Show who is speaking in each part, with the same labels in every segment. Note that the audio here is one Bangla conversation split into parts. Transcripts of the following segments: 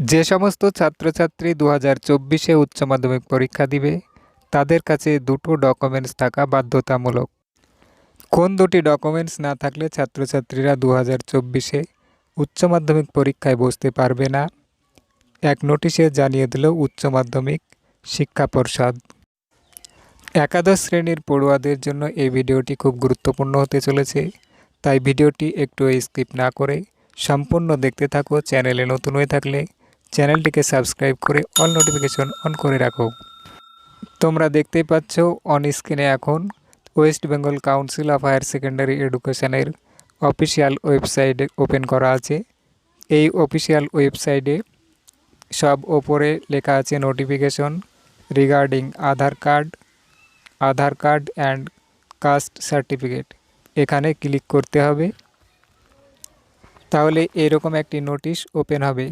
Speaker 1: যে সমস্ত ছাত্রছাত্রী 2024-এ উচ্চ মাধ্যমিক পরীক্ষা দিবে তাদের কাছে দুটো ডকুমেন্টস থাকা বাধ্যতামূলক। কোন দুটি ডকুমেন্টস না থাকলে ছাত্রছাত্রীরা 2024-এ উচ্চ মাধ্যমিক পরীক্ষায় বসতে পারবে না, এক নোটিশে জানিয়ে দিল উচ্চ মাধ্যমিক শিক্ষা পর্ষদ। একাদশ শ্রেণীর পড়ুয়াদের জন্য এই ভিডিওটি খুব গুরুত্বপূর্ণ হতে চলেছে, তাই ভিডিওটি একটু স্কিপ না করে সম্পূর্ণ দেখতে থাকো। চ্যানেলে নতুন হয়ে থাকলে চ্যানেলটিকে সাবস্ক্রাইব করে অল নোটিফিকেশন অন করে রাখো। তোমরা দেখতেই পাচ্ছ অন স্ক্রিনে এখন West Bengal Council of Higher Secondary এডুকেশনের অফিসিয়াল ওয়েবসাইটে ওপেন করা আছে। এই অফিসিয়াল ওয়েবসাইটে সব ওপরে লেখা আছে notification regarding Aadhaar card and caste certificate. এখানে ক্লিক করতে হবে, তাহলে এরকম একটি নোটিশ ওপেন হবে।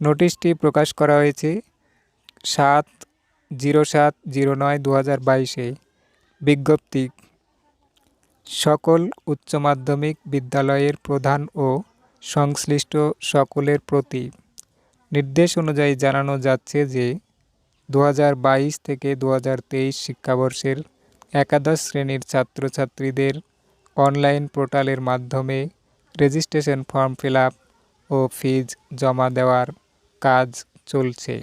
Speaker 1: নোটিশটি প্রকাশ করা হয়েছে 7/07/09/2022-এ। বিজ্ঞপ্তি: সকল উচ্চ মাধ্যমিক বিদ্যালয়ের প্রধান ও সংশ্লিষ্ট সকলের প্রতি নির্দেশ অনুযায়ী জানানো যাচ্ছে যে 2022 থেকে 2023 শিক্ষাবর্ষের একাদশ শ্রেণীর ছাত্রছাত্রীদের অনলাইন পোর্টালের মাধ্যমে রেজিস্ট্রেশন ফর্ম ফিল আপ ও ফিজ জমা দেওয়ার কাজ চলছে।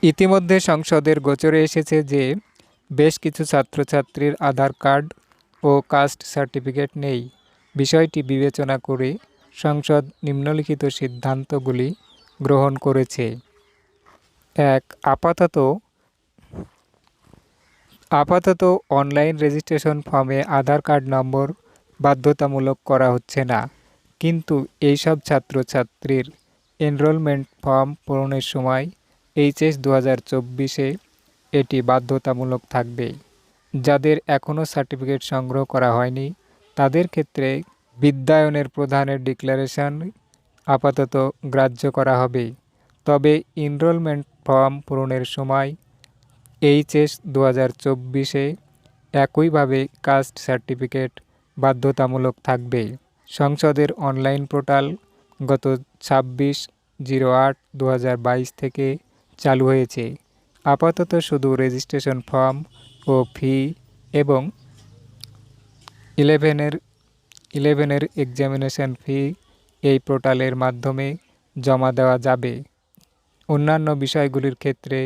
Speaker 1: ইতিমধ্যে সংসদের গোচরে এসেছে যে বেশ কিছু ছাত্রছাত্রীর আধার কার্ড ও কাস্ট সার্টিফিকেট নেই। বিষয়টি বিবেচনা করে সংসদ নিম্নলিখিত সিদ্ধান্তগুলি গ্রহণ করেছে। 1. আপাতত অনলাইন রেজিস্ট্রেশন ফর্মে আধার কার্ড নম্বর বাধ্যতামূলক করা হচ্ছে না, কিন্তু এইসব ছাত্রছাত্রীর এনরোলমেন্ট ফর্ম পূরণের সময় HS 2024-এ এটি বাধ্যতামূলক থাকবে। যাদের এখনও সার্টিফিকেট সংগ্রহ করা হয়নি তাদের ক্ষেত্রে বিদ্যায়নের প্রধানের ডিক্লারেশন আপাতত গ্রাহ্য করা হবে, তবে এনরোলমেন্ট ফর্ম পূরণের সময় HS 2024-এ একইভাবে কাস্ট সার্টিফিকেট বাধ্যতামূলক থাকবে। সংসদের অনলাইন পোর্টাল গত 26/08/2022 থেকে চালু হয়েছে। আপাতত শুধু রেজিস্ট্রেশন ফর্ম ও ফি এবং 11-এর এক্সামিনেশন ফি এই পোর্টালের মাধ্যমে জমা দেওয়া যাবে। অন্যান্য বিষয়গুলির ক্ষেত্রে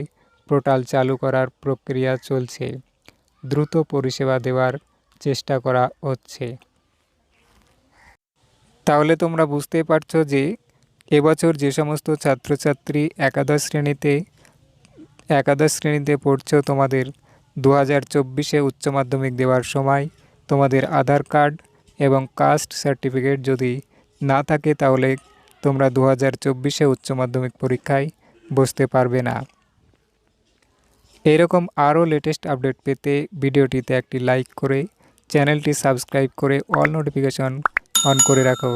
Speaker 1: পোর্টাল চালু করার প্রক্রিয়া চলছে। দ্রুত পরিষেবা দেওয়ার চেষ্টা করা হচ্ছে। তাহলে তোমরা বুঝতেই পারছো যে এবছর যে সমস্ত ছাত্রছাত্রী একাদশ শ্রেণীতে পড়ছো, তোমাদের 2024-এ উচ্চ মাধ্যমিক দেওয়ার সময় তোমাদের আধার কার্ড এবং কাস্ট সার্টিফিকেট যদি না থাকে তাহলে তোমরা 2024-এ উচ্চ মাধ্যমিক পরীক্ষায় বসতে পারবে না। এরকম আরও লেটেস্ট আপডেট পেতে ভিডিওটিতে একটি লাইক করে চ্যানেলটি সাবস্ক্রাইব করে অল নোটিফিকেশন অন করে রাখো।